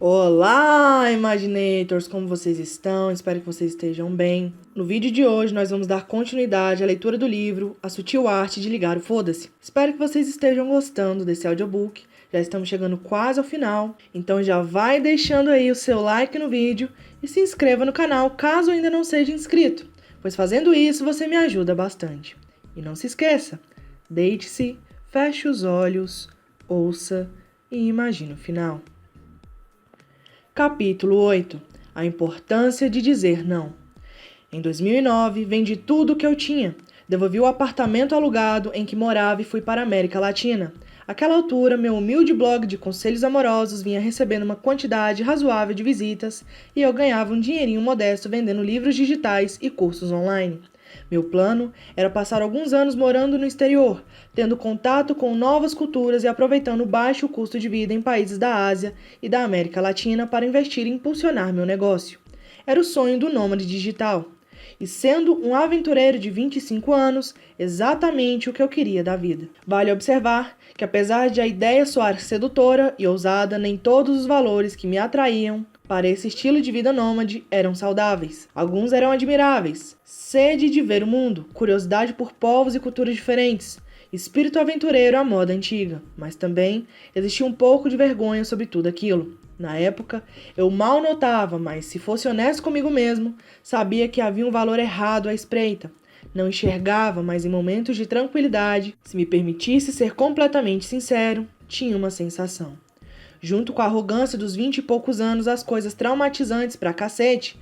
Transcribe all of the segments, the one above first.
Olá, Imaginators! Como vocês estão? Espero que vocês estejam bem. No vídeo de hoje, nós vamos dar continuidade à leitura do livro A Sutil Arte de Ligar o Foda-se. Espero que vocês estejam gostando desse audiobook. Já estamos chegando quase ao final, então já vai deixando aí o seu like no vídeo e se inscreva no canal caso ainda não seja inscrito, pois fazendo isso você me ajuda bastante. E não se esqueça, deite-se, feche os olhos, ouça e imagine o final. Capítulo 8. A importância de dizer não. Em 2009, vendi tudo o que eu tinha. Devolvi o apartamento alugado em que morava e fui para a América Latina. Àquela altura, meu humilde blog de conselhos amorosos vinha recebendo uma quantidade razoável de visitas e eu ganhava um dinheirinho modesto vendendo livros digitais e cursos online. Meu plano era passar alguns anos morando no exterior, tendo contato com novas culturas e aproveitando o baixo custo de vida em países da Ásia e da América Latina para investir e impulsionar meu negócio. Era o sonho do nômade digital. E sendo um aventureiro de 25 anos, exatamente o que eu queria da vida. Vale observar que apesar de a ideia soar sedutora e ousada, nem todos os valores que me atraíam para esse estilo de vida nômade eram saudáveis. Alguns eram admiráveis. Sede de ver o mundo, curiosidade por povos e culturas diferentes, espírito aventureiro à moda antiga, mas também existia um pouco de vergonha sobre tudo aquilo. Na época, eu mal notava, mas se fosse honesto comigo mesmo, sabia que havia um valor errado à espreita. Não enxergava, mas em momentos de tranquilidade, se me permitisse ser completamente sincero, tinha uma sensação. Junto com a arrogância dos 20 e poucos anos, as coisas traumatizantes pra cacete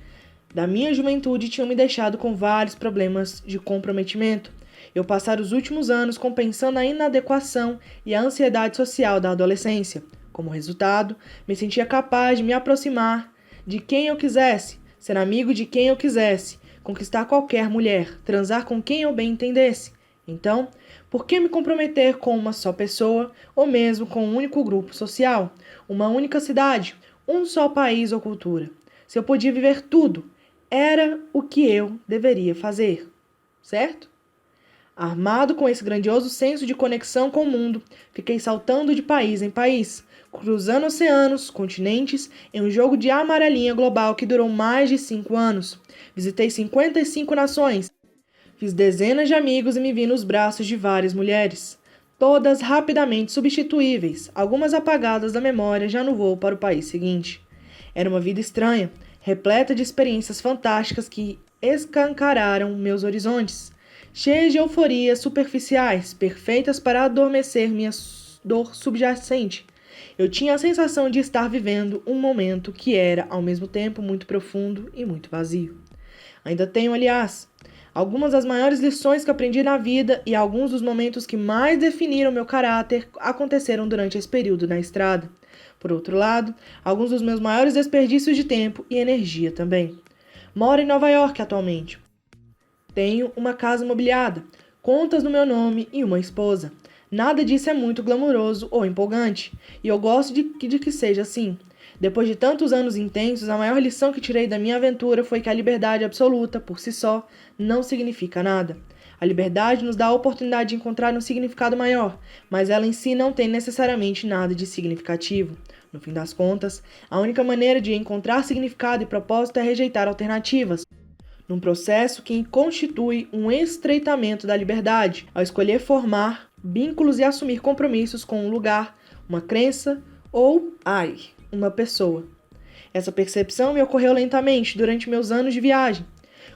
da minha juventude tinham me deixado com vários problemas de comprometimento. Eu passara os últimos anos compensando a inadequação e a ansiedade social da adolescência. Como resultado, me sentia capaz de me aproximar de quem eu quisesse, ser amigo de quem eu quisesse, conquistar qualquer mulher, transar com quem eu bem entendesse. Então, por que me comprometer com uma só pessoa ou mesmo com um único grupo social, uma única cidade, um só país ou cultura? Se eu podia viver tudo, era o que eu deveria fazer, certo? Armado com esse grandioso senso de conexão com o mundo, fiquei saltando de país em país, cruzando oceanos, continentes, em um jogo de amarelinha global que durou mais de 5 anos. Visitei 55 nações, fiz dezenas de amigos e me vi nos braços de várias mulheres, todas rapidamente substituíveis, algumas apagadas da memória já no voo para o país seguinte. Era uma vida estranha, repleta de experiências fantásticas que escancararam meus horizontes, cheias de euforias superficiais, perfeitas para adormecer minha dor subjacente. Eu tinha a sensação de estar vivendo um momento que era, ao mesmo tempo, muito profundo e muito vazio. Ainda tenho, aliás, algumas das maiores lições que aprendi na vida e alguns dos momentos que mais definiram meu caráter aconteceram durante esse período na estrada. Por outro lado, alguns dos meus maiores desperdícios de tempo e energia também. Moro em Nova York atualmente. Tenho uma casa mobiliada, contas no meu nome e uma esposa. Nada disso é muito glamouroso ou empolgante, e eu gosto de que seja assim. Depois de tantos anos intensos, a maior lição que tirei da minha aventura foi que a liberdade absoluta, por si só, não significa nada. A liberdade nos dá a oportunidade de encontrar um significado maior, mas ela em si não tem necessariamente nada de significativo. No fim das contas, a única maneira de encontrar significado e propósito é rejeitar alternativas, num processo que constitui um estreitamento da liberdade, ao escolher formar vínculos e assumir compromissos com um lugar, uma crença ou, uma pessoa. Essa percepção me ocorreu lentamente durante meus anos de viagem.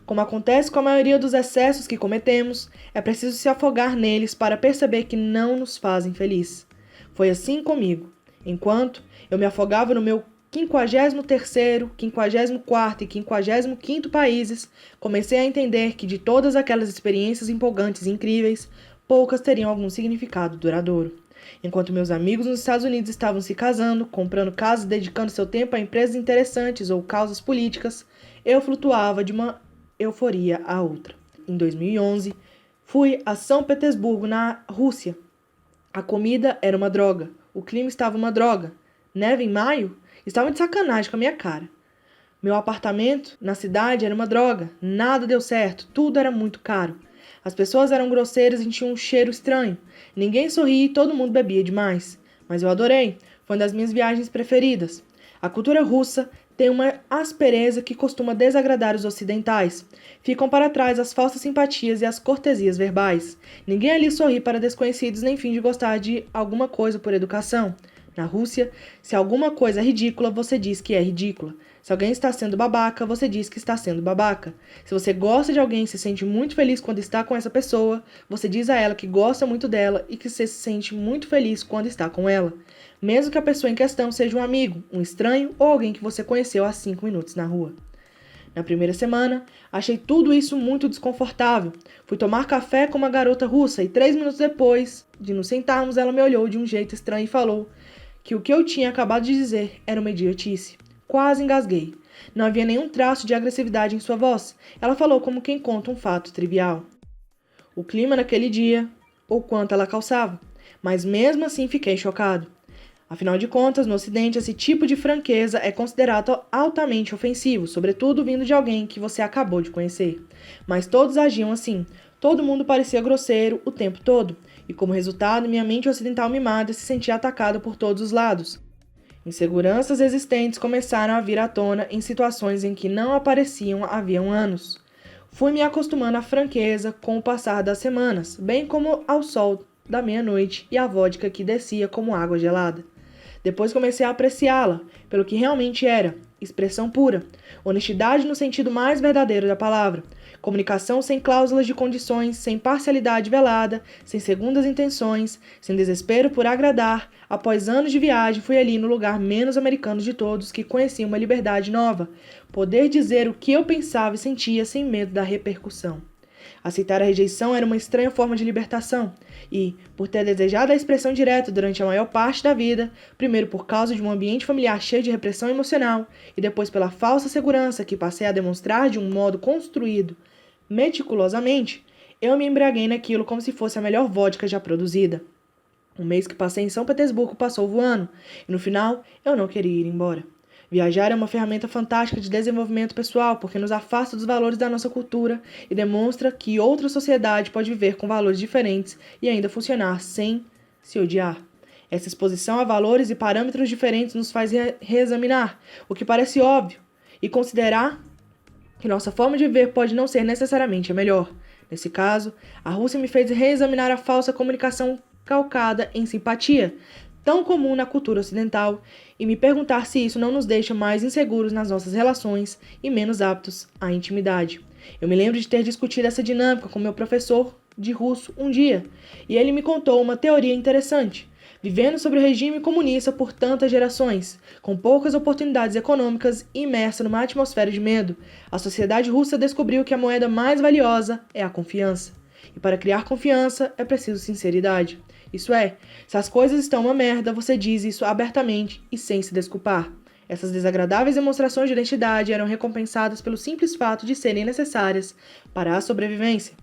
Como acontece com a maioria dos excessos que cometemos, é preciso se afogar neles para perceber que não nos fazem feliz. Foi assim comigo. Enquanto eu me afogava no meu 53º, 54º e 55º países, comecei a entender que de todas aquelas experiências empolgantes e incríveis, poucas teriam algum significado duradouro. Enquanto meus amigos nos Estados Unidos estavam se casando, comprando casas e dedicando seu tempo a empresas interessantes ou causas políticas, eu flutuava de uma euforia a outra. Em 2011, fui a São Petersburgo, na Rússia. A comida era uma droga, o clima estava uma droga. Neve em maio? Estava de sacanagem com a minha cara. Meu apartamento na cidade era uma droga, nada deu certo, tudo era muito caro. As pessoas eram grosseiras e tinham um cheiro estranho. Ninguém sorria e todo mundo bebia demais. Mas eu adorei, foi uma das minhas viagens preferidas. A cultura russa tem uma aspereza que costuma desagradar os ocidentais. Ficam para trás as falsas simpatias e as cortesias verbais. Ninguém ali sorri para desconhecidos nem finge gostar de alguma coisa por educação. Na Rússia, se alguma coisa é ridícula, você diz que é ridícula. Se alguém está sendo babaca, você diz que está sendo babaca. Se você gosta de alguém e se sente muito feliz quando está com essa pessoa, você diz a ela que gosta muito dela e que se sente muito feliz quando está com ela. Mesmo que a pessoa em questão seja um amigo, um estranho ou alguém que você conheceu há 5 minutos na rua. Na primeira semana, achei tudo isso muito desconfortável. Fui tomar café com uma garota russa e 3 minutos depois de nos sentarmos, ela me olhou de um jeito estranho e falou que o que eu tinha acabado de dizer era uma idiotice. Quase engasguei. Não havia nenhum traço de agressividade em sua voz. Ela falou como quem conta um fato trivial. O clima naquele dia, ou quanto ela calçava. Mas mesmo assim fiquei chocado. Afinal de contas, no Ocidente, esse tipo de franqueza é considerado altamente ofensivo, sobretudo vindo de alguém que você acabou de conhecer. Mas todos agiam assim. Todo mundo parecia grosseiro o tempo todo. E como resultado, minha mente ocidental mimada se sentia atacada por todos os lados. Inseguranças existentes começaram a vir à tona em situações em que não apareciam havia anos. Fui me acostumando à franqueza com o passar das semanas, bem como ao sol da meia-noite e à vodka que descia como água gelada. Depois comecei a apreciá-la pelo que realmente era, expressão pura, honestidade no sentido mais verdadeiro da palavra, comunicação sem cláusulas de condições, sem parcialidade velada, sem segundas intenções, sem desespero por agradar. Após anos de viagem, fui ali no lugar menos americano de todos que conhecia uma liberdade nova, poder dizer o que eu pensava e sentia sem medo da repercussão. Aceitar a rejeição era uma estranha forma de libertação, e, por ter desejado a expressão direta durante a maior parte da vida, primeiro por causa de um ambiente familiar cheio de repressão emocional, e depois pela falsa segurança que passei a demonstrar de um modo construído, meticulosamente, eu me embriaguei naquilo como se fosse a melhor vodka já produzida. Um mês que passei em São Petersburgo passou voando, e no final eu não queria ir embora. Viajar é uma ferramenta fantástica de desenvolvimento pessoal porque nos afasta dos valores da nossa cultura e demonstra que outra sociedade pode viver com valores diferentes e ainda funcionar sem se odiar. Essa exposição a valores e parâmetros diferentes nos faz reexaminar o que parece óbvio e considerar que nossa forma de viver pode não ser necessariamente a melhor. Nesse caso, a Rússia me fez reexaminar a falsa comunicação calcada em simpatia, tão comum na cultura ocidental, e me perguntar se isso não nos deixa mais inseguros nas nossas relações e menos aptos à intimidade. Eu me lembro de ter discutido essa dinâmica com meu professor de russo um dia, e ele me contou uma teoria interessante. Vivendo sob o regime comunista por tantas gerações, com poucas oportunidades econômicas e imersa numa atmosfera de medo, a sociedade russa descobriu que a moeda mais valiosa é a confiança. E para criar confiança é preciso sinceridade. Isso é, se as coisas estão uma merda, você diz isso abertamente e sem se desculpar. Essas desagradáveis demonstrações de honestidade eram recompensadas pelo simples fato de serem necessárias para a sobrevivência.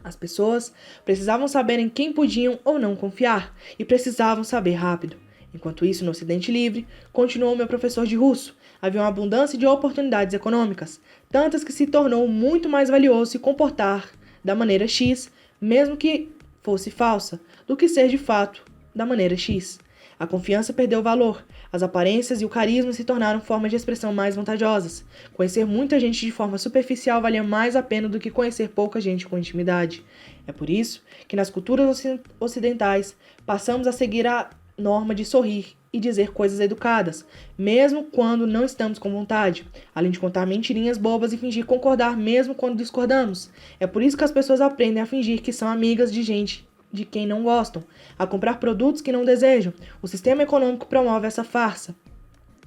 As pessoas precisavam saber em quem podiam ou não confiar e precisavam saber rápido. Enquanto isso, no Ocidente Livre, continuou meu professor de russo, havia uma abundância de oportunidades econômicas, tantas que se tornou muito mais valioso se comportar da maneira X, mesmo que fosse falsa, do que ser de fato da maneira X. A confiança perdeu valor, as aparências e o carisma se tornaram formas de expressão mais vantajosas. Conhecer muita gente de forma superficial valia mais a pena do que conhecer pouca gente com intimidade. É por isso que nas culturas ocidentais passamos a seguir a norma de sorrir e dizer coisas educadas, mesmo quando não estamos com vontade, além de contar mentirinhas bobas e fingir concordar mesmo quando discordamos. É por isso que as pessoas aprendem a fingir que são amigas de gente de quem não gostam, a comprar produtos que não desejam. O sistema econômico promove essa farsa.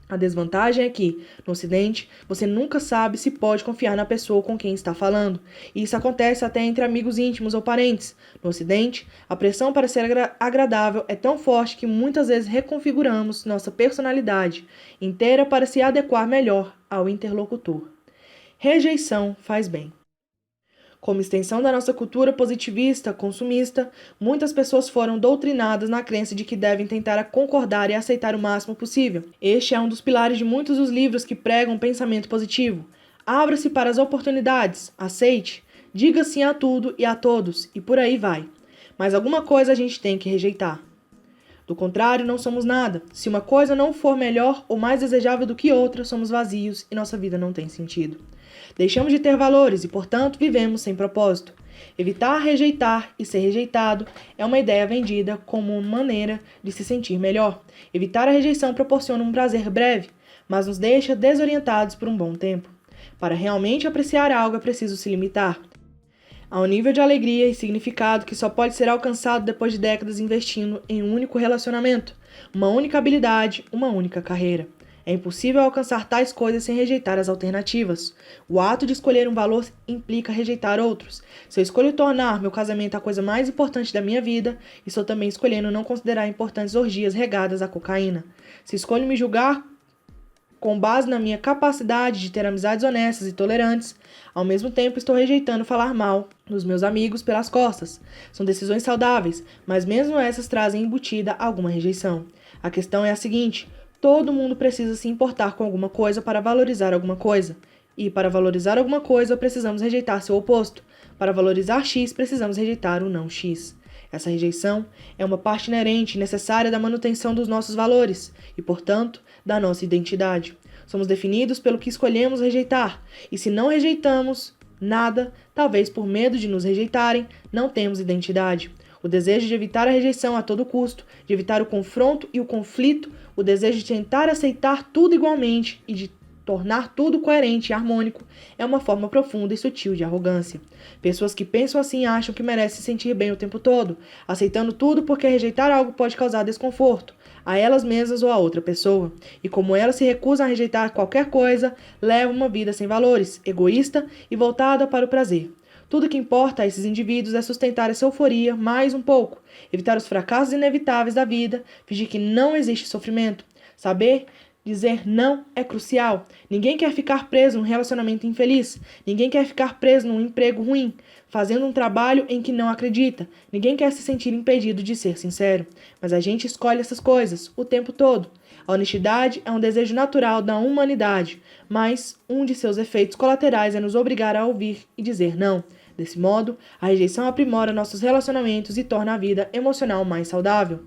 A desvantagem é que, no Ocidente, você nunca sabe se pode confiar na pessoa com quem está falando. E isso acontece até entre amigos íntimos ou parentes. No Ocidente, a pressão para ser agradável é tão forte que muitas vezes reconfiguramos nossa personalidade inteira para se adequar melhor ao interlocutor. Rejeição faz bem. Como extensão da nossa cultura positivista, consumista, muitas pessoas foram doutrinadas na crença de que devem tentar concordar e aceitar o máximo possível. Este é um dos pilares de muitos dos livros que pregam um pensamento positivo. Abra-se para as oportunidades, aceite, diga sim a tudo e a todos, e por aí vai. Mas alguma coisa a gente tem que rejeitar. Do contrário, não somos nada. Se uma coisa não for melhor ou mais desejável do que outra, somos vazios e nossa vida não tem sentido. Deixamos de ter valores e, portanto, vivemos sem propósito. Evitar rejeitar e ser rejeitado é uma ideia vendida como uma maneira de se sentir melhor. Evitar a rejeição proporciona um prazer breve, mas nos deixa desorientados por um bom tempo. Para realmente apreciar algo é preciso se limitar. Há um nível de alegria e significado que só pode ser alcançado depois de décadas investindo em um único relacionamento, uma única habilidade, uma única carreira. É impossível alcançar tais coisas sem rejeitar as alternativas. O ato de escolher um valor implica rejeitar outros. Se eu escolho tornar meu casamento a coisa mais importante da minha vida, estou também escolhendo não considerar importantes orgias regadas à cocaína. Se escolho me julgar com base na minha capacidade de ter amizades honestas e tolerantes, ao mesmo tempo estou rejeitando falar mal dos meus amigos pelas costas. São decisões saudáveis, mas mesmo essas trazem embutida alguma rejeição. A questão é a seguinte: todo mundo precisa se importar com alguma coisa para valorizar alguma coisa. E para valorizar alguma coisa, precisamos rejeitar seu oposto. Para valorizar X, precisamos rejeitar o não X. Essa rejeição é uma parte inerente e necessária da manutenção dos nossos valores e, portanto, da nossa identidade. Somos definidos pelo que escolhemos rejeitar, e se não rejeitamos nada, talvez por medo de nos rejeitarem, não temos identidade. O desejo de evitar a rejeição a todo custo, de evitar o confronto e o conflito, o desejo de tentar aceitar tudo igualmente e de tornar tudo coerente e harmônico, é uma forma profunda e sutil de arrogância. Pessoas que pensam assim acham que merecem se sentir bem o tempo todo, aceitando tudo porque rejeitar algo pode causar desconforto a elas mesmas ou a outra pessoa. E como elas se recusam a rejeitar qualquer coisa, levam uma vida sem valores, egoísta e voltada para o prazer. Tudo que importa a esses indivíduos é sustentar essa euforia mais um pouco, evitar os fracassos inevitáveis da vida, fingir que não existe sofrimento, saber dizer não é crucial. Ninguém quer ficar preso num relacionamento infeliz. Ninguém quer ficar preso num emprego ruim, fazendo um trabalho em que não acredita. Ninguém quer se sentir impedido de ser sincero. Mas a gente escolhe essas coisas o tempo todo. A honestidade é um desejo natural da humanidade, mas um de seus efeitos colaterais é nos obrigar a ouvir e dizer não. Desse modo, a rejeição aprimora nossos relacionamentos e torna a vida emocional mais saudável.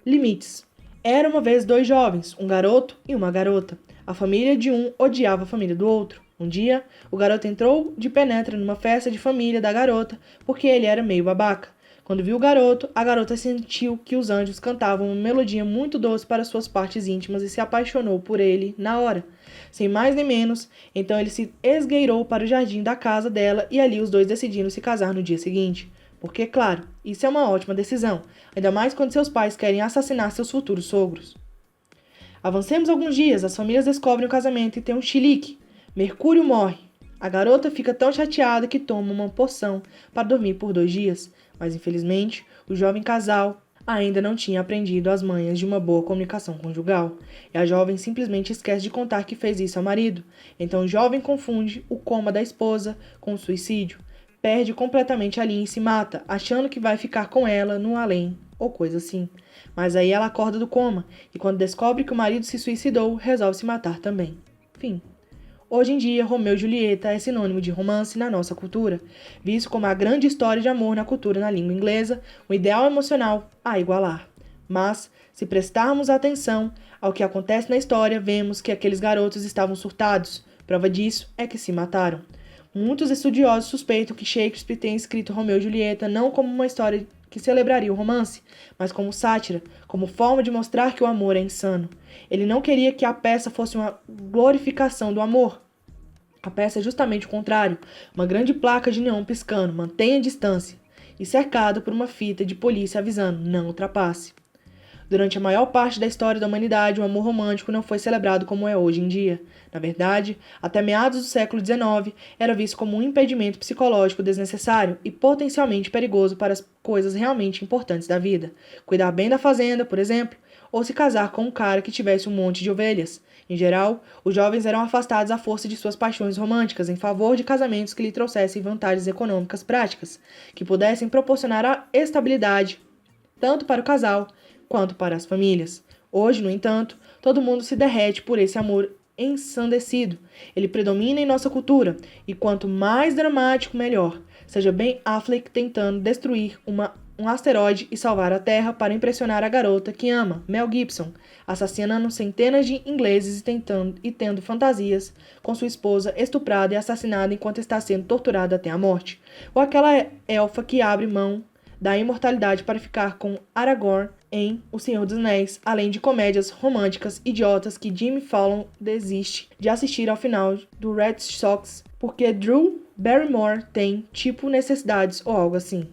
Limites. Era uma vez dois jovens, um garoto e uma garota. A família de um odiava a família do outro. Um dia, o garoto entrou de penetra numa festa de família da garota porque ele era meio babaca. Quando viu o garoto, a garota sentiu que os anjos cantavam uma melodia muito doce para suas partes íntimas e se apaixonou por ele na hora. Sem mais nem menos, então ele se esgueirou para o jardim da casa dela e ali os dois decidiram se casar no dia seguinte. Porque, claro, isso é uma ótima decisão, ainda mais quando seus pais querem assassinar seus futuros sogros. Avancemos alguns dias, as famílias descobrem o casamento e tem um chilique. Mercúrio morre. A garota fica tão chateada que toma uma poção para dormir por 2 dias, mas infelizmente o jovem casal ainda não tinha aprendido as manhas de uma boa comunicação conjugal, e a jovem simplesmente esquece de contar que fez isso ao marido. Então o jovem confunde o coma da esposa com o suicídio. Perde completamente a linha e se mata, achando que vai ficar com ela no além, ou coisa assim. Mas aí ela acorda do coma, e quando descobre que o marido se suicidou, resolve se matar também. Fim. Hoje em dia, Romeu e Julieta é sinônimo de romance na nossa cultura, visto como a grande história de amor na cultura na língua inglesa, um ideal emocional a igualar. Mas, se prestarmos atenção ao que acontece na história, vemos que aqueles garotos estavam surtados. Prova disso é que se mataram. Muitos estudiosos suspeitam que Shakespeare tenha escrito Romeu e Julieta não como uma história que celebraria o romance, mas como sátira, como forma de mostrar que o amor é insano. Ele não queria que a peça fosse uma glorificação do amor. A peça é justamente o contrário, uma grande placa de neon piscando, mantenha a distância, e cercado por uma fita de polícia avisando, não ultrapasse. Durante a maior parte da história da humanidade, o amor romântico não foi celebrado como é hoje em dia. Na verdade, até meados do século XIX, era visto como um impedimento psicológico desnecessário e potencialmente perigoso para as coisas realmente importantes da vida. Cuidar bem da fazenda, por exemplo, ou se casar com um cara que tivesse um monte de ovelhas. Em geral, os jovens eram afastados à força de suas paixões românticas em favor de casamentos que lhe trouxessem vantagens econômicas práticas, que pudessem proporcionar a estabilidade, tanto para o casal quanto para as famílias. Hoje, no entanto, todo mundo se derrete por esse amor ensandecido. Ele predomina em nossa cultura, e quanto mais dramático, melhor. Seja Ben Affleck tentando destruir uma um asteroide e salvar a Terra para impressionar a garota que ama, Mel Gibson, assassinando centenas de ingleses e tendo fantasias com sua esposa estuprada e assassinada enquanto está sendo torturada até a morte. Ou aquela elfa que abre mão da imortalidade para ficar com Aragorn em O Senhor dos Anéis, além de comédias românticas idiotas que Jimmy Fallon desiste de assistir ao final do Red Sox porque Drew Barrymore tem, tipo, necessidades ou algo assim.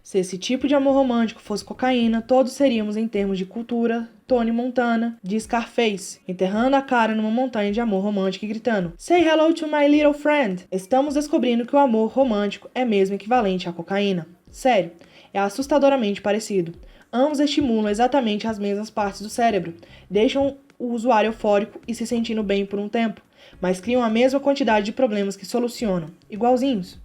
Se esse tipo de amor romântico fosse cocaína, todos seríamos, em termos de cultura, Tony Montana, de Scarface, enterrando a cara numa montanha de amor romântico e gritando "Say hello to my little friend!". Estamos descobrindo que o amor romântico é mesmo equivalente à cocaína. Sério, é assustadoramente parecido. Ambos estimulam exatamente as mesmas partes do cérebro, deixam o usuário eufórico e se sentindo bem por um tempo, mas criam a mesma quantidade de problemas que solucionam, igualzinhos.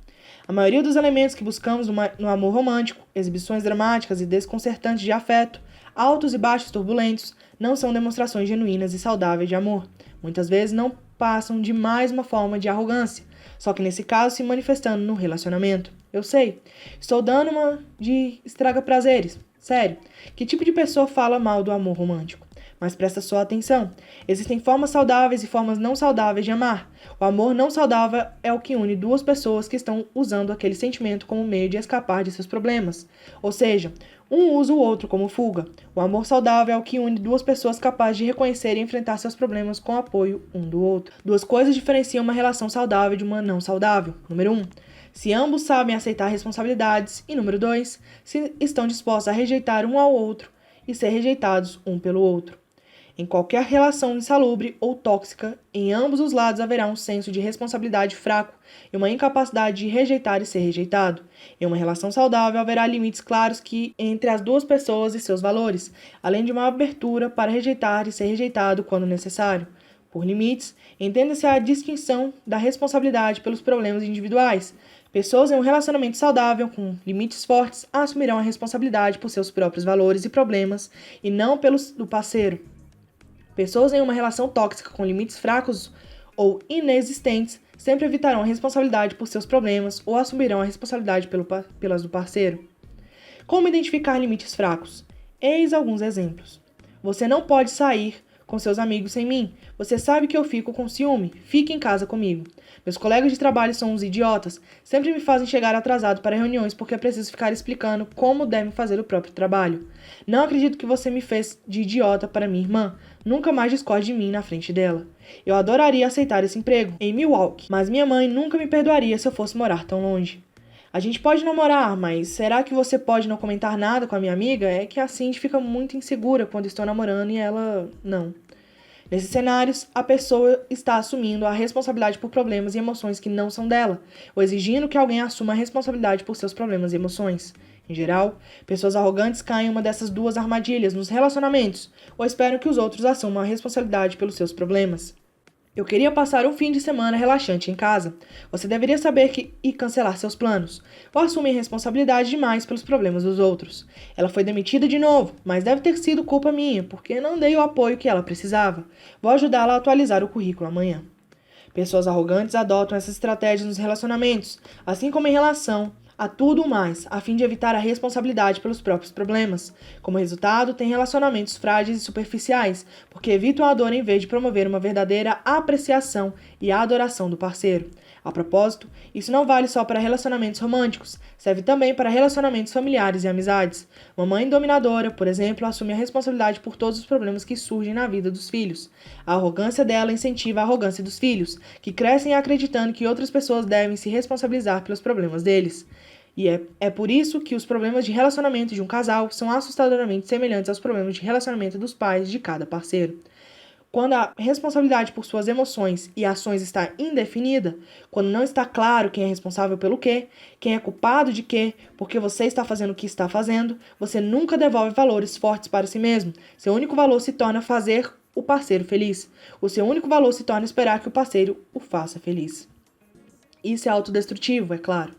A maioria dos elementos que buscamos no amor romântico, exibições dramáticas e desconcertantes de afeto, altos e baixos turbulentos, não são demonstrações genuínas e saudáveis de amor. Muitas vezes não passam de mais uma forma de arrogância, só que nesse caso se manifestando no relacionamento. Eu sei, estou dando uma de estraga-prazeres. Sério, que tipo de pessoa fala mal do amor romântico? Mas presta só atenção. Existem formas saudáveis e formas não saudáveis de amar. O amor não saudável é o que une duas pessoas que estão usando aquele sentimento como meio de escapar de seus problemas. Ou seja, um usa o outro como fuga. O amor saudável é o que une duas pessoas capazes de reconhecer e enfrentar seus problemas com apoio um do outro. Duas coisas diferenciam uma relação saudável de uma não saudável. Número 1. Se ambos sabem aceitar responsabilidades. E número 2. Se estão dispostos a rejeitar um ao outro e ser rejeitados um pelo outro. Em qualquer relação insalubre ou tóxica, em ambos os lados haverá um senso de responsabilidade fraco e uma incapacidade de rejeitar e ser rejeitado. Em uma relação saudável haverá limites claros entre as duas pessoas e seus valores, além de uma abertura para rejeitar e ser rejeitado quando necessário. Por limites, entenda-se a distinção da responsabilidade pelos problemas individuais. Pessoas em um relacionamento saudável, com limites fortes, assumirão a responsabilidade por seus próprios valores e problemas e não pelos do parceiro. Pessoas em uma relação tóxica com limites fracos ou inexistentes sempre evitarão a responsabilidade por seus problemas ou assumirão a responsabilidade pelas do parceiro. Como identificar limites fracos? Eis alguns exemplos. Você não pode sair com seus amigos sem mim. Você sabe que eu fico com ciúme. Fique em casa comigo. Meus colegas de trabalho são uns idiotas. Sempre me fazem chegar atrasado para reuniões porque eu preciso ficar explicando como devem fazer o próprio trabalho. Não acredito que você me fez de idiota para minha irmã. Nunca mais discorde de mim na frente dela. Eu adoraria aceitar esse emprego em Milwaukee, mas minha mãe nunca me perdoaria se eu fosse morar tão longe. A gente pode namorar, mas será que você pode não comentar nada com a minha amiga? É que a Cindy fica muito insegura quando estou namorando e ela não. Nesses cenários, a pessoa está assumindo a responsabilidade por problemas e emoções que não são dela, ou exigindo que alguém assuma a responsabilidade por seus problemas e emoções. Em geral, pessoas arrogantes caem em uma dessas duas armadilhas nos relacionamentos, ou esperam que os outros assumam a responsabilidade pelos seus problemas. Eu queria passar um fim de semana relaxante em casa. Você deveria saber e cancelar seus planos, ou assumir responsabilidade demais pelos problemas dos outros. Ela foi demitida de novo, mas deve ter sido culpa minha, porque não dei o apoio que ela precisava. Vou ajudá-la a atualizar o currículo amanhã. Pessoas arrogantes adotam essas estratégias nos relacionamentos, assim como em relação a tudo mais, a fim de evitar a responsabilidade pelos próprios problemas. Como resultado, têm relacionamentos frágeis e superficiais, porque evitam a dor em vez de promover uma verdadeira apreciação e adoração do parceiro. A propósito, isso não vale só para relacionamentos românticos, serve também para relacionamentos familiares e amizades. Uma mãe dominadora, por exemplo, assume a responsabilidade por todos os problemas que surgem na vida dos filhos. A arrogância dela incentiva a arrogância dos filhos, que crescem acreditando que outras pessoas devem se responsabilizar pelos problemas deles. E é por isso que os problemas de relacionamento de um casal são assustadoramente semelhantes aos problemas de relacionamento dos pais de cada parceiro. Quando a responsabilidade por suas emoções e ações está indefinida, quando não está claro quem é responsável pelo quê, quem é culpado de quê, porque você está fazendo o que está fazendo, você nunca devolve valores fortes para si mesmo. Seu único valor se torna fazer o parceiro feliz. O seu único valor se torna esperar que o parceiro o faça feliz. Isso é autodestrutivo, é claro.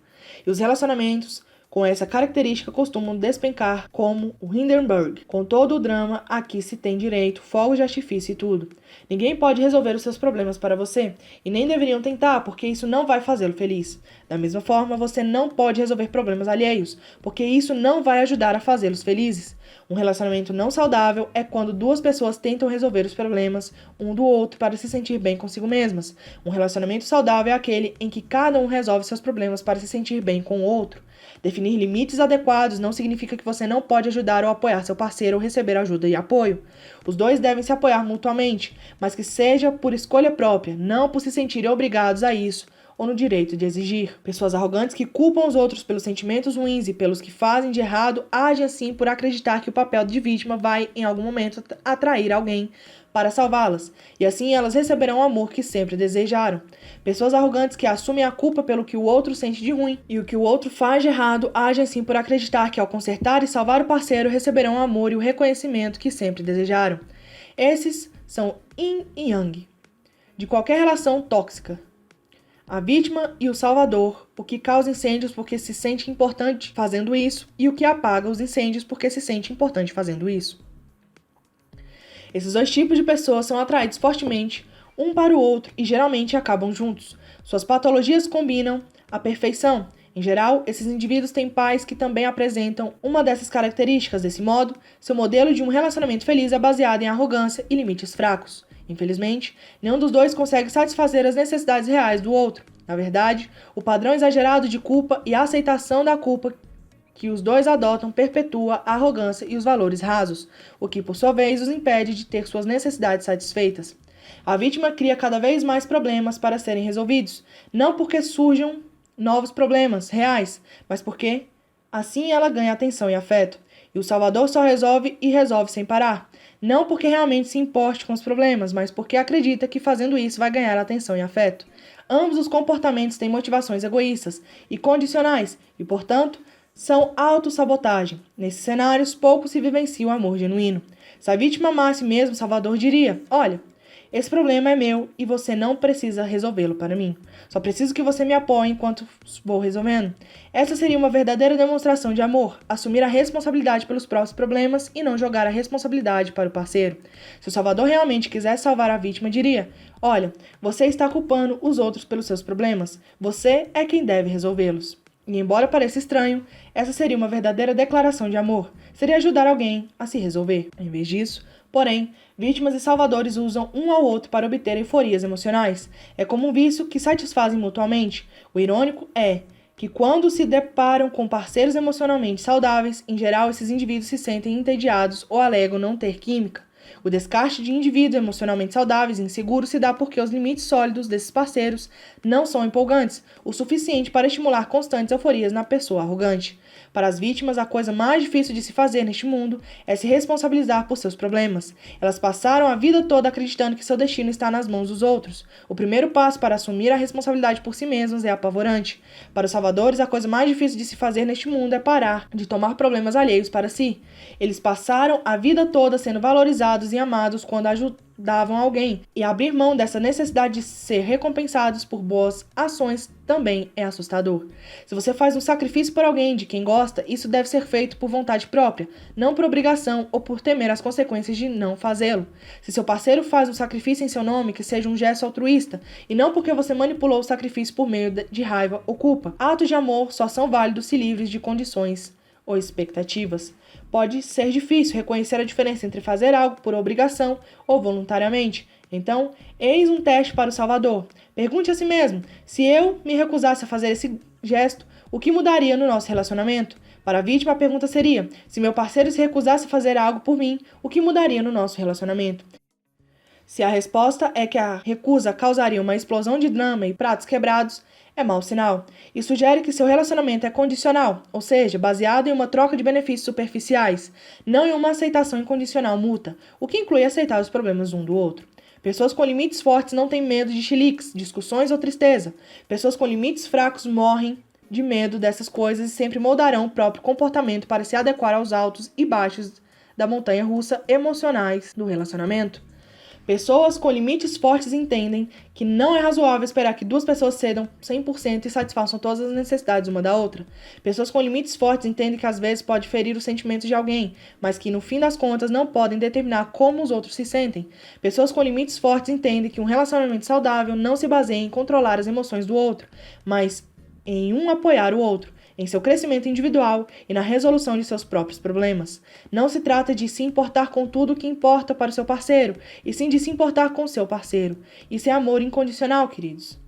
E os relacionamentos com essa característica costumam despencar como o Hindenburg. Com todo o drama, aqui se tem direito, fogos de artifício e tudo. Ninguém pode resolver os seus problemas para você, e nem deveriam tentar, porque isso não vai fazê-lo feliz. Da mesma forma, você não pode resolver problemas alheios, porque isso não vai ajudar a fazê-los felizes. Um relacionamento não saudável é quando duas pessoas tentam resolver os problemas um do outro para se sentir bem consigo mesmas. Um relacionamento saudável é aquele em que cada um resolve seus problemas para se sentir bem com o outro. Definir limites adequados não significa que você não pode ajudar ou apoiar seu parceiro ou receber ajuda e apoio. Os dois devem se apoiar mutuamente, mas que seja por escolha própria, não por se sentirem obrigados a isso ou no direito de exigir. Pessoas arrogantes que culpam os outros pelos sentimentos ruins e pelos que fazem de errado agem assim por acreditar que o papel de vítima vai, em algum momento, atrair alguém para salvá-las, e assim elas receberão o amor que sempre desejaram. Pessoas arrogantes que assumem a culpa pelo que o outro sente de ruim e o que o outro faz de errado agem assim por acreditar que ao consertar e salvar o parceiro receberão o amor e o reconhecimento que sempre desejaram. Esses são yin e yang de qualquer relação tóxica. A vítima e o salvador, o que causa incêndios porque se sente importante fazendo isso, e o que apaga os incêndios porque se sente importante fazendo isso. Esses dois tipos de pessoas são atraídos fortemente um para o outro e geralmente acabam juntos. Suas patologias combinam à perfeição. Em geral, esses indivíduos têm pais que também apresentam uma dessas características. Desse modo, seu modelo de um relacionamento feliz é baseado em arrogância e limites fracos. Infelizmente, nenhum dos dois consegue satisfazer as necessidades reais do outro. Na verdade, o padrão exagerado de culpa e a aceitação da culpa que os dois adotam perpetua a arrogância e os valores rasos, o que, por sua vez, os impede de ter suas necessidades satisfeitas. A vítima cria cada vez mais problemas para serem resolvidos, não porque surjam novos problemas reais, mas porque assim ela ganha atenção e afeto. E o Salvador só resolve e resolve sem parar. Não porque realmente se importe com os problemas, mas porque acredita que fazendo isso vai ganhar atenção e afeto. Ambos os comportamentos têm motivações egoístas e condicionais, e, portanto, são autossabotagem. Nesses cenários, pouco se vivencia o amor genuíno. Se a vítima amasse mesmo, Salvador diria: olha, esse problema é meu e você não precisa resolvê-lo para mim. Só preciso que você me apoie enquanto vou resolvendo. Essa seria uma verdadeira demonstração de amor, assumir a responsabilidade pelos próprios problemas e não jogar a responsabilidade para o parceiro. Se o Salvador realmente quisesse salvar a vítima, diria: olha, você está culpando os outros pelos seus problemas. Você é quem deve resolvê-los. E embora pareça estranho, essa seria uma verdadeira declaração de amor. Seria ajudar alguém a se resolver. Em vez disso, porém, vítimas e salvadores usam um ao outro para obter euforias emocionais. É como um vício que satisfazem mutuamente. O irônico é que quando se deparam com parceiros emocionalmente saudáveis, em geral esses indivíduos se sentem entediados ou alegam não ter química. O descarte de indivíduos emocionalmente saudáveis e inseguros se dá porque os limites sólidos desses parceiros não são empolgantes o suficiente para estimular constantes euforias na pessoa arrogante. Para as vítimas, a coisa mais difícil de se fazer neste mundo é se responsabilizar por seus problemas. Elas passaram a vida toda acreditando que seu destino está nas mãos dos outros. O primeiro passo para assumir a responsabilidade por si mesmas é apavorante. Para os salvadores, a coisa mais difícil de se fazer neste mundo é parar de tomar problemas alheios para si. Eles passaram a vida toda sendo valorizados e amados quando ajudavam alguém, e abrir mão dessa necessidade de ser recompensados por boas ações também é assustador. Se você faz um sacrifício por alguém de quem gosta, isso deve ser feito por vontade própria, não por obrigação ou por temer as consequências de não fazê-lo. Se seu parceiro faz um sacrifício em seu nome, que seja um gesto altruísta, e não porque você manipulou o sacrifício por meio de raiva ou culpa. Atos de amor só são válidos se livres de condições ou expectativas. Pode ser difícil reconhecer a diferença entre fazer algo por obrigação ou voluntariamente. Então, eis um teste para o Salvador. Pergunte a si mesmo: se eu me recusasse a fazer esse gesto, o que mudaria no nosso relacionamento? Para a vítima, a pergunta seria: se meu parceiro se recusasse a fazer algo por mim, o que mudaria no nosso relacionamento? Se a resposta é que a recusa causaria uma explosão de drama e pratos quebrados, é mau sinal. E sugere que seu relacionamento é condicional, ou seja, baseado em uma troca de benefícios superficiais, não em uma aceitação incondicional mútua, o que inclui aceitar os problemas um do outro. Pessoas com limites fortes não têm medo de chiliques, discussões ou tristeza. Pessoas com limites fracos morrem de medo dessas coisas e sempre moldarão o próprio comportamento para se adequar aos altos e baixos da montanha-russa emocionais do relacionamento. Pessoas com limites fortes entendem que não é razoável esperar que duas pessoas cedam 100% e satisfaçam todas as necessidades uma da outra. Pessoas com limites fortes entendem que às vezes pode ferir os sentimentos de alguém, mas que no fim das contas não podem determinar como os outros se sentem. Pessoas com limites fortes entendem que um relacionamento saudável não se baseia em controlar as emoções do outro, mas em um apoiar o outro, em seu crescimento individual e na resolução de seus próprios problemas. Não se trata de se importar com tudo o que importa para o seu parceiro, e sim de se importar com o seu parceiro. Isso é amor incondicional, queridos.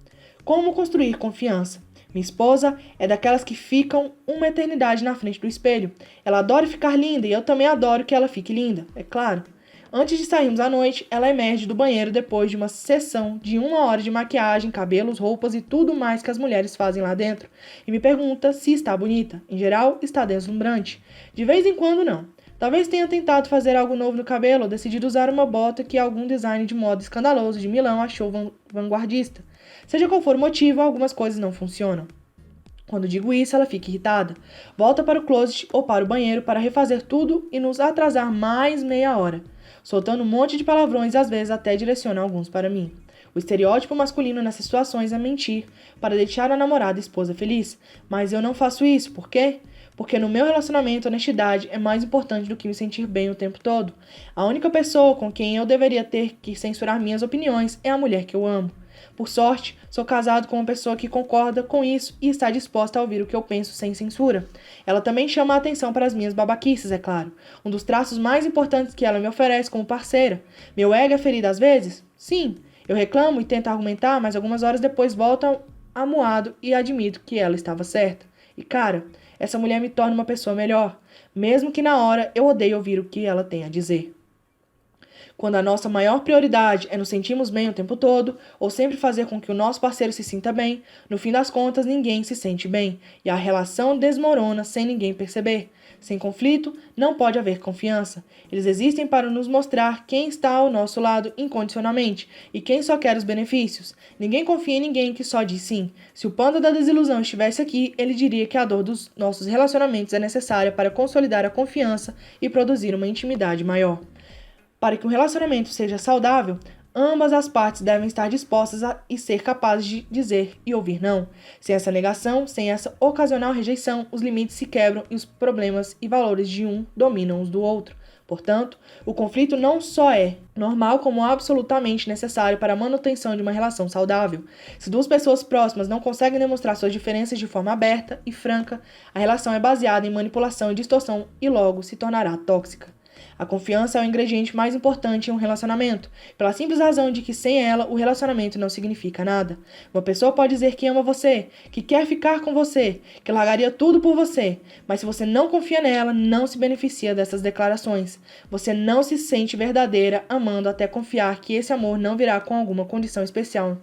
Como construir confiança? Minha esposa é daquelas que ficam uma eternidade na frente do espelho. Ela adora ficar linda e eu também adoro que ela fique linda, é claro. Antes de sairmos à noite, ela emerge do banheiro depois de uma sessão de 1 hora de maquiagem, cabelos, roupas e tudo mais que as mulheres fazem lá dentro. E me pergunta se está bonita. Em geral, está deslumbrante. De vez em quando, não. Talvez tenha tentado fazer algo novo no cabelo ou decidido usar uma bota que algum design de moda escandaloso de Milão achou vanguardista. Seja qual for o motivo, algumas coisas não funcionam. Quando digo isso, ela fica irritada. Volta para o closet ou para o banheiro para refazer tudo e nos atrasar mais meia hora, soltando um monte de palavrões e às vezes até direciona alguns para mim. O estereótipo masculino nessas situações é mentir para deixar a namorada e esposa feliz. Mas eu não faço isso, por quê? Porque no meu relacionamento, a honestidade é mais importante do que me sentir bem o tempo todo. A única pessoa com quem eu deveria ter que censurar minhas opiniões é a mulher que eu amo. Por sorte, sou casado com uma pessoa que concorda com isso e está disposta a ouvir o que eu penso sem censura. Ela também chama a atenção para as minhas babaquices, é claro. Um dos traços mais importantes que ela me oferece como parceira. Meu ego é ferido às vezes? Sim. Eu reclamo e tento argumentar, mas algumas horas depois volto amuado e admito que ela estava certa. E cara, essa mulher me torna uma pessoa melhor, mesmo que na hora eu odeie ouvir o que ela tem a dizer. Quando a nossa maior prioridade é nos sentirmos bem o tempo todo, ou sempre fazer com que o nosso parceiro se sinta bem, no fim das contas ninguém se sente bem, e a relação desmorona sem ninguém perceber. Sem conflito, não pode haver confiança. Eles existem para nos mostrar quem está ao nosso lado incondicionalmente, e quem só quer os benefícios. Ninguém confia em ninguém que só diz sim. Se o panda da desilusão estivesse aqui, ele diria que a dor dos nossos relacionamentos é necessária para consolidar a confiança e produzir uma intimidade maior. Para que um relacionamento seja saudável, ambas as partes devem estar dispostas e ser capazes de dizer e ouvir não. Sem essa negação, sem essa ocasional rejeição, os limites se quebram e os problemas e valores de um dominam os do outro. Portanto, o conflito não só é normal, como absolutamente necessário para a manutenção de uma relação saudável. Se duas pessoas próximas não conseguem demonstrar suas diferenças de forma aberta e franca, a relação é baseada em manipulação e distorção e logo se tornará tóxica. A confiança é o ingrediente mais importante em um relacionamento, pela simples razão de que sem ela o relacionamento não significa nada. Uma pessoa pode dizer que ama você, que quer ficar com você, que largaria tudo por você, mas se você não confia nela, não se beneficia dessas declarações. Você não se sente verdadeira amando até confiar que esse amor não virá com alguma condição especial,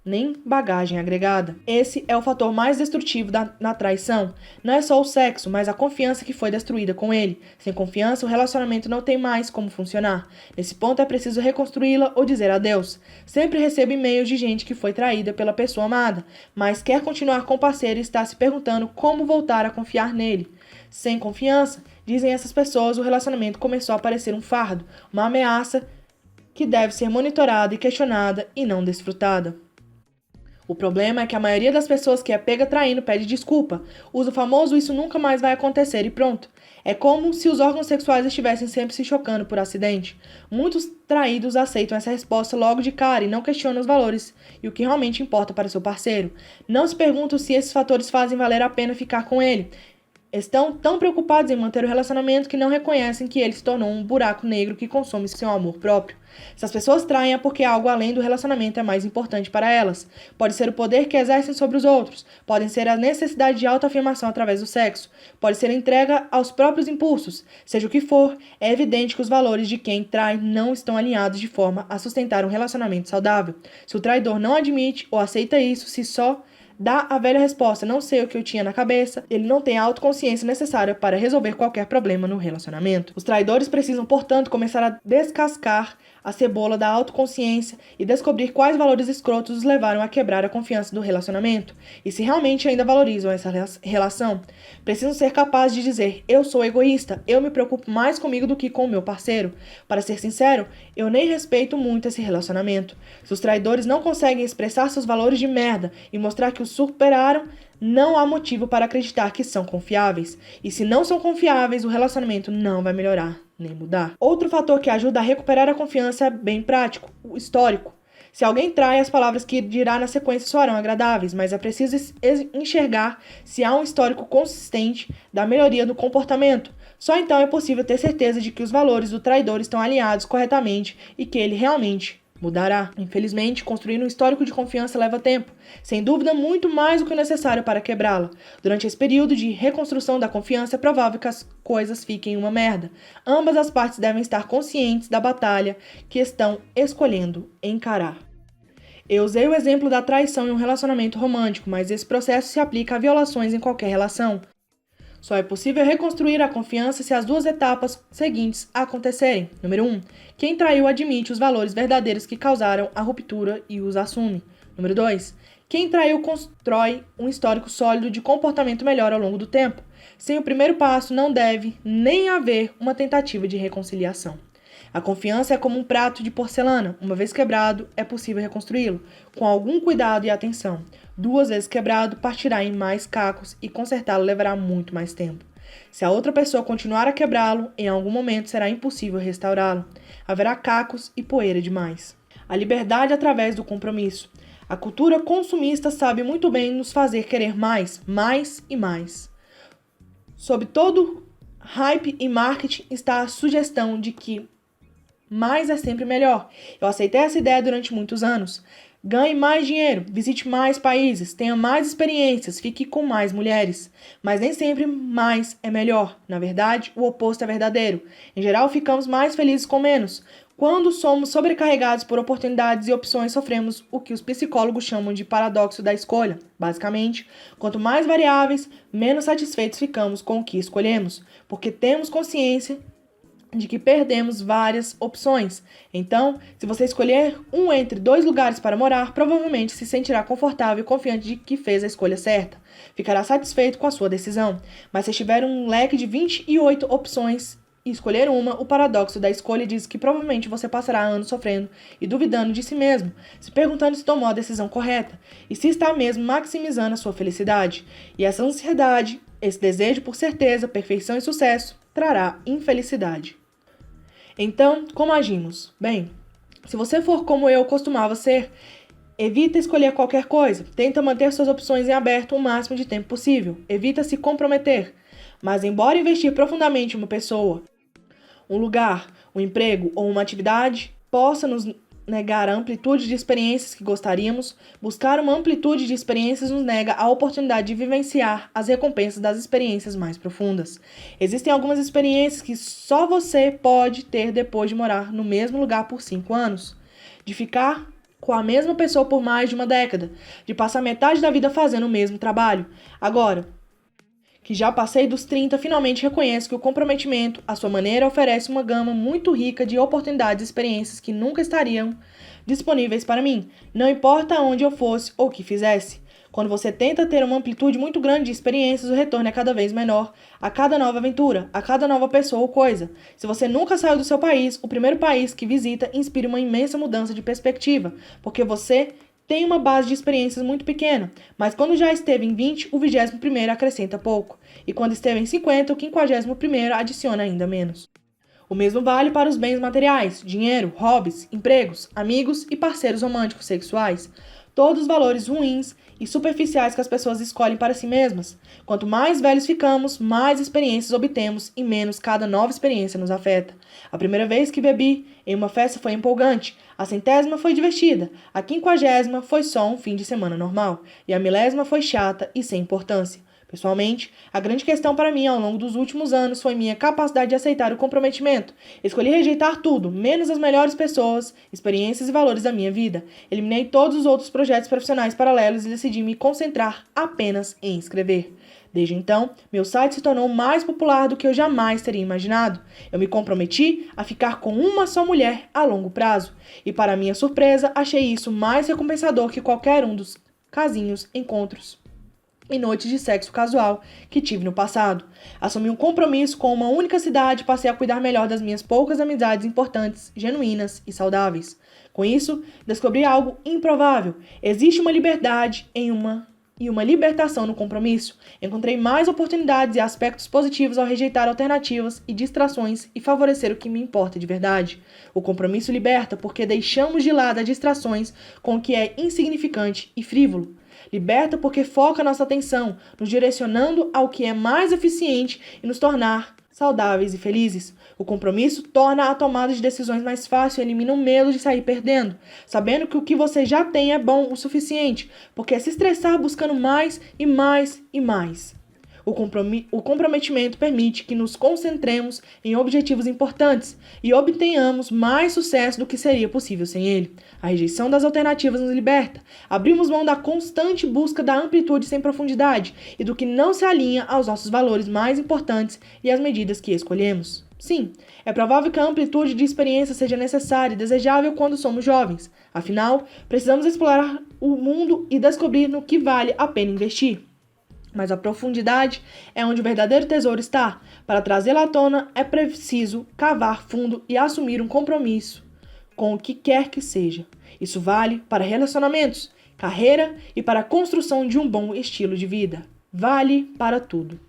nem bagagem agregada. Esse é o fator mais destrutivo na traição. Não é só o sexo, mas a confiança que foi destruída com ele. Sem confiança, o relacionamento não tem mais como funcionar. Nesse ponto é preciso reconstruí-la ou dizer adeus. Sempre recebo e-mails de gente que foi traída pela pessoa amada, mas quer continuar com o parceiro e está se perguntando como voltar a confiar nele. Sem confiança, dizem essas pessoas, o relacionamento começou a parecer um fardo, uma ameaça que deve ser monitorada e questionada e não desfrutada. O problema é que a maioria das pessoas que é pega traindo pede desculpa, usa o famoso "isso nunca mais vai acontecer" e pronto. É como se os órgãos sexuais estivessem sempre se chocando por acidente. Muitos traídos aceitam essa resposta logo de cara e não questionam os valores e o que realmente importa para seu parceiro. Não se perguntam se esses fatores fazem valer a pena ficar com ele. Estão tão preocupados em manter o relacionamento que não reconhecem que ele se tornou um buraco negro que consome seu amor próprio. Se as pessoas traem é porque algo além do relacionamento é mais importante para elas. Pode ser o poder que exercem sobre os outros, podem ser a necessidade de autoafirmação através do sexo, pode ser a entrega aos próprios impulsos. Seja o que for, é evidente que os valores de quem trai não estão alinhados de forma a sustentar um relacionamento saudável. Se o traidor não admite ou aceita isso, se só dá a velha resposta, não sei o que eu tinha na cabeça, ele não tem a autoconsciência necessária para resolver qualquer problema no relacionamento. Os traidores precisam, portanto, começar a descascar a cebola da autoconsciência e descobrir quais valores escrotos os levaram a quebrar a confiança do relacionamento e se realmente ainda valorizam essa relação. Precisam ser capazes de dizer: eu sou egoísta, eu me preocupo mais comigo do que com o meu parceiro. Para ser sincero, eu nem respeito muito esse relacionamento. Se os traidores não conseguem expressar seus valores de merda e mostrar que os superaram, não há motivo para acreditar que são confiáveis. E se não são confiáveis, o relacionamento não vai melhorar nem mudar. Outro fator que ajuda a recuperar a confiança é bem prático, o histórico. Se alguém trai, as palavras que dirá na sequência soarão agradáveis, mas é preciso enxergar se há um histórico consistente da melhoria do comportamento. Só então é possível ter certeza de que os valores do traidor estão alinhados corretamente e que ele realmente mudará. Infelizmente, construir um histórico de confiança leva tempo, sem dúvida muito mais do que o necessário para quebrá-la. Durante esse período de reconstrução da confiança, é provável que as coisas fiquem uma merda. Ambas as partes devem estar conscientes da batalha que estão escolhendo encarar. Eu usei o exemplo da traição em um relacionamento romântico, mas esse processo se aplica a violações em qualquer relação. Só é possível reconstruir a confiança se as duas etapas seguintes acontecerem. Número 1. Quem traiu admite os valores verdadeiros que causaram a ruptura e os assume. Número 2. Quem traiu constrói um histórico sólido de comportamento melhor ao longo do tempo. Sem o primeiro passo, não deve nem haver uma tentativa de reconciliação. A confiança é como um prato de porcelana. Uma vez quebrado, é possível reconstruí-lo, com algum cuidado e atenção. 2 vezes quebrado, partirá em mais cacos e consertá-lo levará muito mais tempo. Se a outra pessoa continuar a quebrá-lo, em algum momento será impossível restaurá-lo. Haverá cacos e poeira demais. A liberdade através do compromisso. A cultura consumista sabe muito bem nos fazer querer mais, mais e mais. Sob todo hype e marketing está a sugestão de que mais é sempre melhor. Eu aceitei essa ideia durante muitos anos. Ganhe mais dinheiro, visite mais países, tenha mais experiências, fique com mais mulheres. Mas nem sempre mais é melhor. Na verdade, o oposto é verdadeiro. Em geral, ficamos mais felizes com menos. Quando somos sobrecarregados por oportunidades e opções, sofremos o que os psicólogos chamam de paradoxo da escolha. Basicamente, quanto mais variáveis, menos satisfeitos ficamos com o que escolhemos, porque temos consciência de que perdemos várias opções. Então, se você escolher um entre 2 lugares para morar, provavelmente se sentirá confortável e confiante de que fez a escolha certa. Ficará satisfeito com a sua decisão. Mas se tiver um leque de 28 opções e escolher uma, o paradoxo da escolha diz que provavelmente você passará anos sofrendo e duvidando de si mesmo, se perguntando se tomou a decisão correta e se está mesmo maximizando a sua felicidade. E essa ansiedade, esse desejo por certeza, perfeição e sucesso, trará infelicidade. Então, como agimos? Bem, se você for como eu costumava ser, evita escolher qualquer coisa. Tenta manter suas opções em aberto o máximo de tempo possível. Evita se comprometer. Mas, embora investir profundamente em uma pessoa, um lugar, um emprego ou uma atividade possa nos negar a amplitude de experiências que gostaríamos, buscar uma amplitude de experiências nos nega a oportunidade de vivenciar as recompensas das experiências mais profundas. Existem algumas experiências que só você pode ter depois de morar no mesmo lugar por 5 anos, de ficar com a mesma pessoa por mais de uma década, de passar metade da vida fazendo o mesmo trabalho. Agora, que já passei dos 30, finalmente reconheço que o comprometimento, à sua maneira, oferece uma gama muito rica de oportunidades e experiências que nunca estariam disponíveis para mim, não importa onde eu fosse ou o que fizesse. Quando você tenta ter uma amplitude muito grande de experiências, o retorno é cada vez menor a cada nova aventura, a cada nova pessoa ou coisa. Se você nunca saiu do seu país, o primeiro país que visita inspira uma imensa mudança de perspectiva, porque você tem uma base de experiências muito pequena, mas quando já esteve em 20, o 21º acrescenta pouco, e quando esteve em 50, o 51º adiciona ainda menos. O mesmo vale para os bens materiais, dinheiro, hobbies, empregos, amigos e parceiros românticos sexuais. Todos os valores ruins e superficiais que as pessoas escolhem para si mesmas. Quanto mais velhos ficamos, mais experiências obtemos e menos cada nova experiência nos afeta. A primeira vez que bebi em uma festa foi empolgante, a 100ª foi divertida, a 50ª foi só um fim de semana normal, e a 1000ª foi chata e sem importância. Pessoalmente, a grande questão para mim ao longo dos últimos anos foi minha capacidade de aceitar o comprometimento. Escolhi rejeitar tudo, menos as melhores pessoas, experiências e valores da minha vida. Eliminei todos os outros projetos profissionais paralelos e decidi me concentrar apenas em escrever. Desde então, meu site se tornou mais popular do que eu jamais teria imaginado. Eu me comprometi a ficar com uma só mulher a longo prazo. E para minha surpresa, achei isso mais recompensador que qualquer um dos casinhos, encontros e noites de sexo casual que tive no passado. Assumi um compromisso com uma única cidade e passei a cuidar melhor das minhas poucas amizades importantes, genuínas e saudáveis. Com isso, descobri algo improvável. Existe uma liberdade e uma libertação no compromisso. Encontrei mais oportunidades e aspectos positivos ao rejeitar alternativas e distrações e favorecer o que me importa de verdade. O compromisso liberta porque deixamos de lado as distrações com o que é insignificante e frívolo. Liberta porque foca nossa atenção, nos direcionando ao que é mais eficiente e nos tornar saudáveis e felizes. O compromisso torna a tomada de decisões mais fácil e elimina o medo de sair perdendo, sabendo que o que você já tem é bom o suficiente, porque é se estressar buscando mais e mais e mais. O comprometimento permite que nos concentremos em objetivos importantes e obtenhamos mais sucesso do que seria possível sem ele. A rejeição das alternativas nos liberta. Abrimos mão da constante busca da amplitude sem profundidade e do que não se alinha aos nossos valores mais importantes e às medidas que escolhemos. Sim, é provável que a amplitude de experiência seja necessária e desejável quando somos jovens. Afinal, precisamos explorar o mundo e descobrir no que vale a pena investir. Mas a profundidade é onde o verdadeiro tesouro está. Para trazê-la à tona, é preciso cavar fundo e assumir um compromisso com o que quer que seja. Isso vale para relacionamentos, carreira e para a construção de um bom estilo de vida. Vale para tudo.